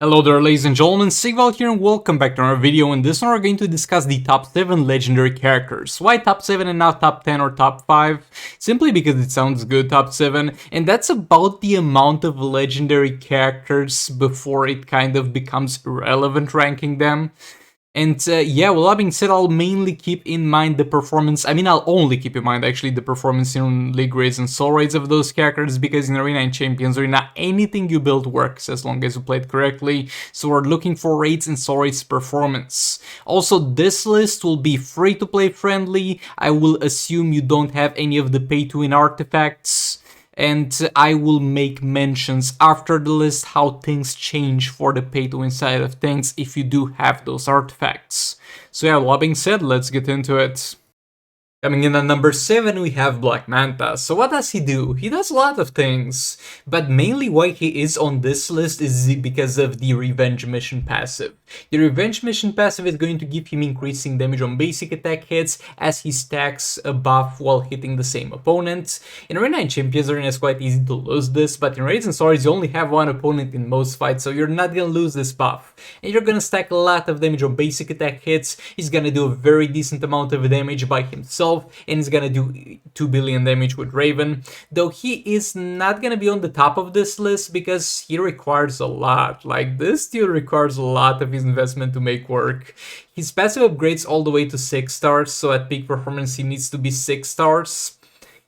Hello there, ladies and gentlemen, Sigval here and welcome back to our video. In this one we're going to discuss the top 7 legendary characters. Why top 7 and not top 10 or top 5? Simply because it sounds good, top 7, and that's about the amount of legendary characters before it kind of becomes irrelevant ranking them. And yeah, well, that being said, I'll mainly keep in mind the performance. I'll only keep in mind actually the performance in league raids and soul raids of those characters, because in Arena and Champions Arena, anything you build works as long as you play it correctly. So we're looking for raids and soul raids performance. Also, this list will be free to play friendly. I will assume you don't have any of the pay to win artifacts. And I will make mentions after the list how things change for the pay to win side of things if you do have those artifacts. So yeah, that being said, let's get into it. Coming in at number 7, we have Black Manta. So what does he do? He does a lot of things, but mainly why he is on this list is because of the Revenge Mission passive. The Revenge Mission passive is going to give him increasing damage on basic attack hits as he stacks a buff while hitting the same opponent. In Arena and Champions Arena it's quite easy to lose this, but in Raids and Swords you only have one opponent in most fights, so you're not gonna lose this buff. And you're gonna stack a lot of damage on basic attack hits. He's gonna do a very decent amount of damage by himself, and he's gonna do 2 billion damage with Raven, though he is not gonna be on the top of this list because he requires a lot. Like, this dude requires a lot of his investment to make work. His passive upgrades all the way to 6 stars, so at peak performance he needs to be 6 stars.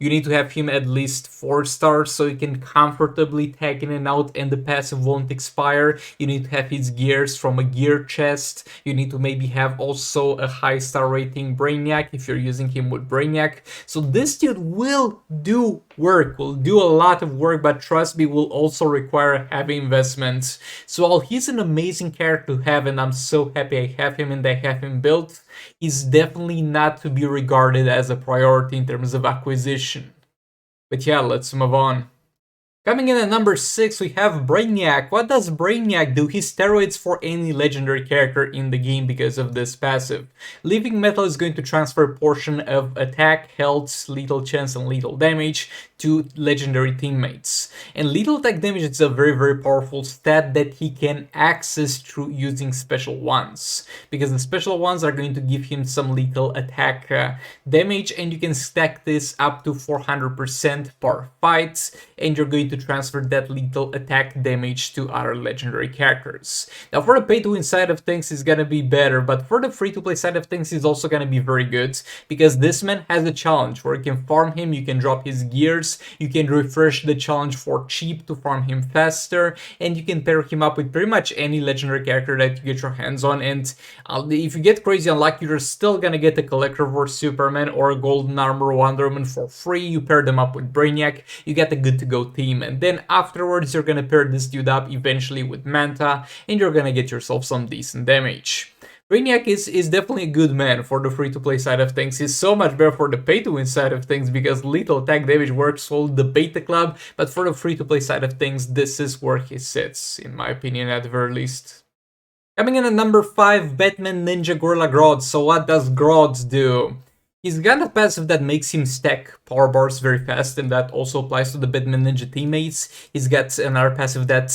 You need to have him at least 4 stars so you can comfortably tag in and out and the passive won't expire. You need to have his gears from a gear chest. You need to maybe have also a high star rating Brainiac if you're using him with Brainiac. So this dude will do work, will do a lot of work, but trust me, will also require heavy investment. So while he's an amazing character to have, and I'm so happy I have him and I have him built, he's definitely not to be regarded as a priority in terms of acquisition. But yeah, let's move on. Coming in at number 6, we have Brainiac. What does Brainiac do? He steroids for any legendary character in the game because of this passive. Living Metal is going to transfer a portion of attack, health, lethal chance, and lethal damage to legendary teammates. And lethal attack damage is a very powerful stat that he can access through using special ones, because the special ones are going to give him some lethal attack damage, and you can stack this up to 400% per fight, and you're going to transfer that lethal attack damage to other legendary characters. Now for the pay to win side of things is gonna be better, but for the free to play side of things is also gonna be very good, because this man has a challenge where you can farm him, you can drop his gears, you can refresh the challenge for cheap to farm him faster, and you can pair him up with pretty much any legendary character that you get your hands on. And if you get crazy unlucky, you're still gonna get a Collector for Superman or a Golden Armor Wonder Woman for free. You pair them up with Brainiac, you get a good to go team, and then afterwards you're gonna pair this dude up eventually with Manta, and you're gonna get yourself some decent damage. Brainiac is definitely a good man for the free-to-play side of things. He's so much better for the pay-to-win side of things because lethal attack damage works for the beta club, but for the free-to-play side of things, this is where he sits, in my opinion, at the very least. Coming in at number 5, Batman Ninja Gorilla Grodd. So what does Grodd do? He's got a passive that makes him stack power bars very fast, and that also applies to the Batman Ninja teammates. He's got another passive that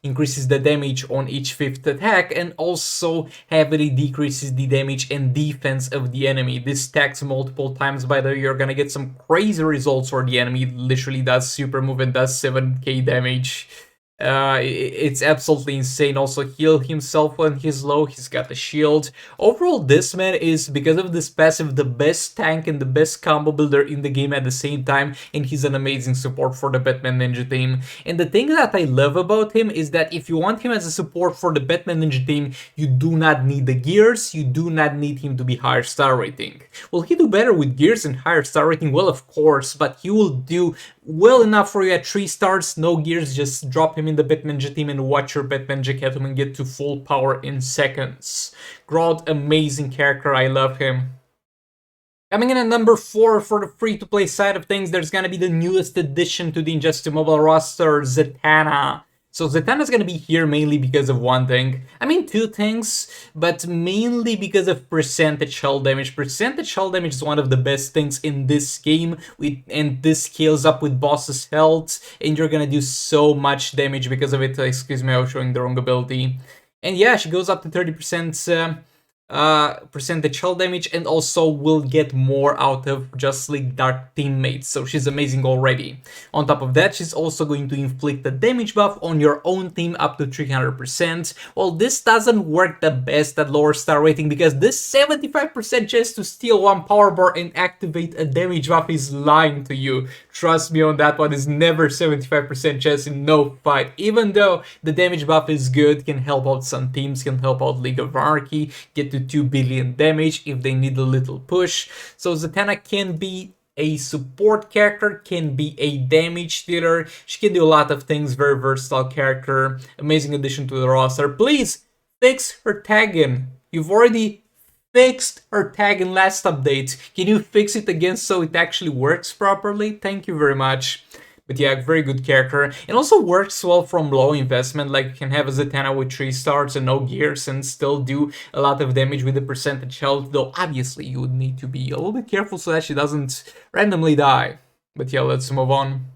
increases the damage on each 5th attack, and also heavily decreases the damage and defense of the enemy. This stacks multiple times, by the way, you're gonna get some crazy results where the enemy literally does super move and does 7k damage. It's absolutely insane. Also heal himself when he's low, he's got a shield. Overall, this man is, because of this passive, the best tank and the best combo builder in the game at the same time, and he's an amazing support for the Batman Ninja team. And the thing that I love about him is that if you want him as a support for the Batman Ninja team, you do not need the gears, you do not need him to be higher star rating. Will he do better with gears and higher star rating? Well, of course, but he will do well enough for you at 3 stars, no gears, just drop him in the Batman Ninja team and watch your Batman Ninja Catwoman get to full power in seconds. Grodd, amazing character, I love him. Coming in at number 4 for the free-to-play side of things, there's gonna be the newest addition to the Injustice Mobile roster, Zatanna. So Zatanna's gonna be here mainly because of one thing. I mean, two things, but mainly because of percentage hull damage. Percentage hull damage is one of the best things in this game, and this scales up with boss's health, and you're gonna do so much damage because of it. Excuse me, I was showing the wrong ability. And yeah, she goes up to 30% percentage hull damage, and also will get more out of Just League Dark teammates, so she's amazing already. On top of that, she's also going to inflict a damage buff on your own team up to 300%. Well, this doesn't work the best at lower star rating, because this 75% chance to steal one power bar and activate a damage buff is lying to you. Trust me on that one, is never 75% chance in no fight. Even though the damage buff is good, can help out some teams, can help out League of Anarchy, get to 2 billion damage if they need a little push. So Zatanna can be a support character, can be a damage dealer. She can do a lot of things, very versatile character, amazing addition to the roster. Please fix her tagging. You've already fixed her tag in last update. Can you fix it again so it actually works properly? Thank you very much. But yeah, very good character. It also works well from low investment, like you can have a Zatanna with 3 stars and no gears and still do a lot of damage with the percentage health, though obviously you would need to be a little bit careful so that she doesn't randomly die. But yeah, let's move on.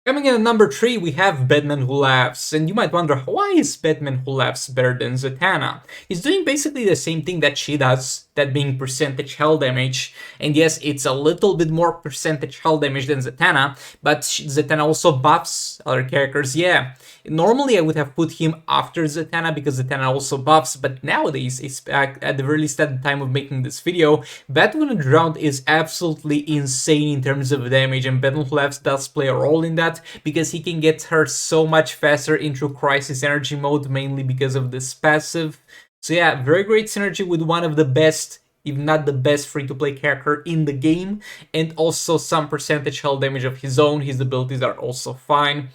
Coming in at number 3, we have Batman Who Laughs, and you might wonder, why is Batman Who Laughs better than Zatanna? He's doing basically the same thing that she does, that being percentage hull damage, and yes, it's a little bit more percentage hull damage than Zatanna, but Zatanna also buffs other characters, yeah. Normally I would have put him after Zatanna, because Zatanna also buffs, but nowadays, at the very least at the time of making this video, Batman Drowned is absolutely insane in terms of damage, and Batman Who Laughs does play a role in that, because he can get her so much faster into Crisis Energy mode, mainly because of this passive. So yeah, very great synergy with one of the best, if not the best, free-to-play character in the game, and also some percentage hull damage of his own. His abilities are also fine.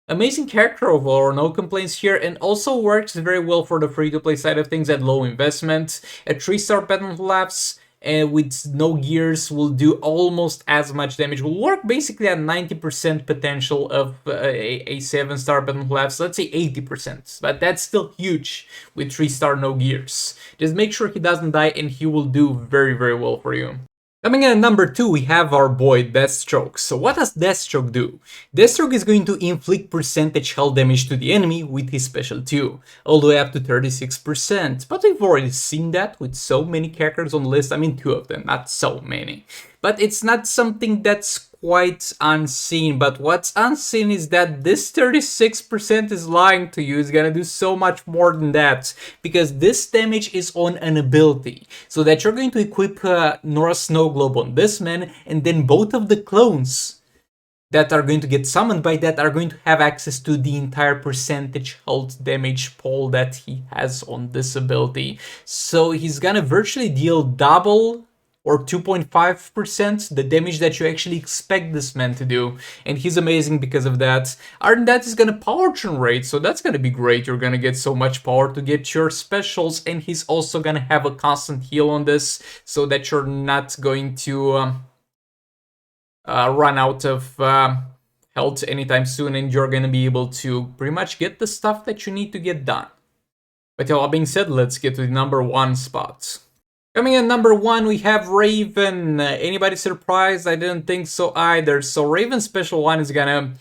Amazing character overall, no complaints here, and also works very well for the free-to-play side of things at low investment. A 3-star Batman Who Laughs, and with no gears, will do almost as much damage. Will work basically at 90% potential of a 7-star Batman Who Laughs, let's say 80%, but that's still huge with 3-star no gears. Just make sure he doesn't die and he will do very, very well for you. Coming in at number 2, we have our boy Deathstroke. So what does Deathstroke do? Deathstroke is going to inflict percentage hull damage to the enemy with his special 2, all the way up to 36%. But we've already seen that with so many characters on the list, I mean 2 of them, not so many. But it's not something that's quite unseen, but what's unseen is that this 36% is lying to you. It's gonna do so much more than that, because this damage is on an ability, so that you're going to equip Nora Snow Globe on this man, and then both of the clones that are going to get summoned by that are going to have access to the entire percentage health damage pool that he has on this ability. So he's gonna virtually deal double or 2.5% the damage that you actually expect this man to do, and he's amazing because of that. Other than that, he's gonna power generate, so that's gonna be great. You're gonna get so much power to get your specials, and he's also gonna have a constant heal on this, so that you're not going to run out of health anytime soon, and you're gonna be able to pretty much get the stuff that you need to get done. But all being said, let's get to the number 1 spot. Coming in number 1, we have Raven. Anybody surprised? I didn't think so either. So Raven's special 1 is gonna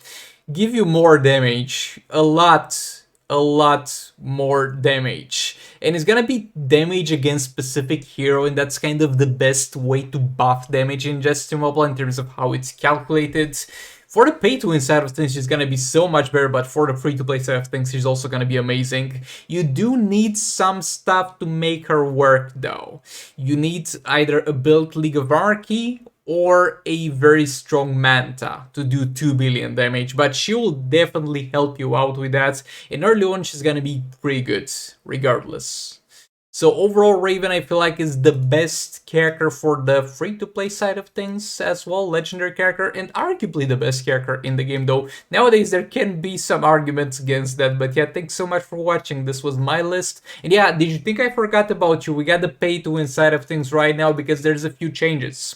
give you more damage. A lot more damage. And it's gonna be damage against specific hero, and that's kind of the best way to buff damage in Just Mobile in terms of how it's calculated. For the pay-to-win side of things, she's gonna be so much better, but for the free-to-play side of things, she's also gonna be amazing. You do need some stuff to make her work, though. You need either a built League of Anarchy or a very strong Manta to do 2 billion damage, but she will definitely help you out with that. In early on, she's gonna be pretty good, regardless. So overall, Raven, I feel like, is the best character for the free-to-play side of things as well, legendary character, and arguably the best character in the game, though nowadays there can be some arguments against that. But yeah, thanks so much for watching. This was my list. And yeah, did you think I forgot about you? We got the pay-to-win side of things right now because there's a few changes.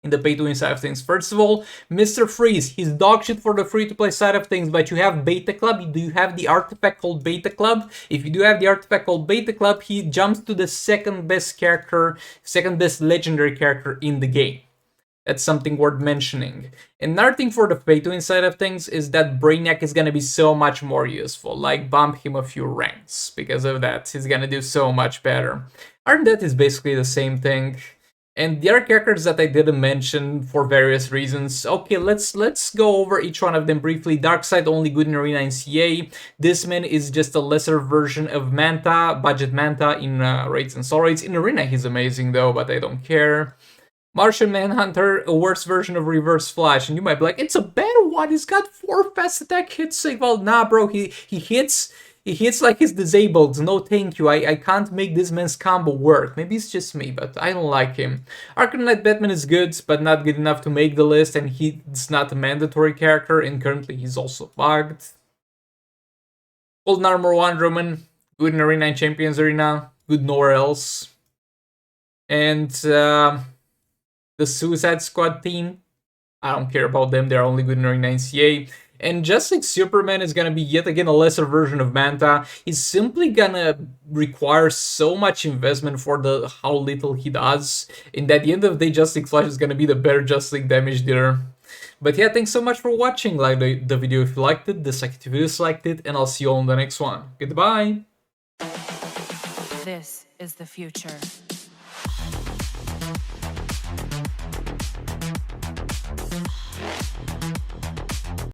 in the pay-to-win side of things. First of all, Mr. Freeze, he's dog shit for the free-to-play side of things, but you have Beta Club. Do you have the artifact called Beta Club? If you do have the artifact called Beta Club, he jumps to the second best character, second best legendary character in the game. That's something worth mentioning. Another thing for the pay-to-win side of things is that Brainiac is gonna be so much more useful. Like, bump him a few ranks. Because of that, he's gonna do so much better. Other than that, is basically the same thing. And the other characters that I didn't mention for various reasons. Okay, let's go over each one of them briefly. Darkseid only good in Arena and CA. This man is just a lesser version of Manta, budget Manta in Raids and Soul Raids. In Arena he's amazing though, but I don't care. Martian Manhunter, a worse version of Reverse Flash, and you might be like, it's a better one, he's got 4 fast attack hits. Like, well, nah, bro, he hits like he's disabled. No thank you, I can't make this man's combo work. Maybe it's just me, but I don't like him. Arkham Knight Batman is good, but not good enough to make the list, and he's not a mandatory character, and currently he's also bugged. Golden Armor Wonder Woman, good in Arena and Champions Arena, good nowhere else. And the Suicide Squad team, I don't care about them, they're only good in Arena and CA. And just like Superman is gonna be yet again a lesser version of Manta, he's simply gonna require so much investment for how little he does, and at the end of the day, Justice League Flash is gonna be the better Justice League damage dealer. But yeah, thanks so much for watching. Like the video if you liked it, dislike it if you disliked it, and I'll see you all in the next one. Goodbye! This is the future.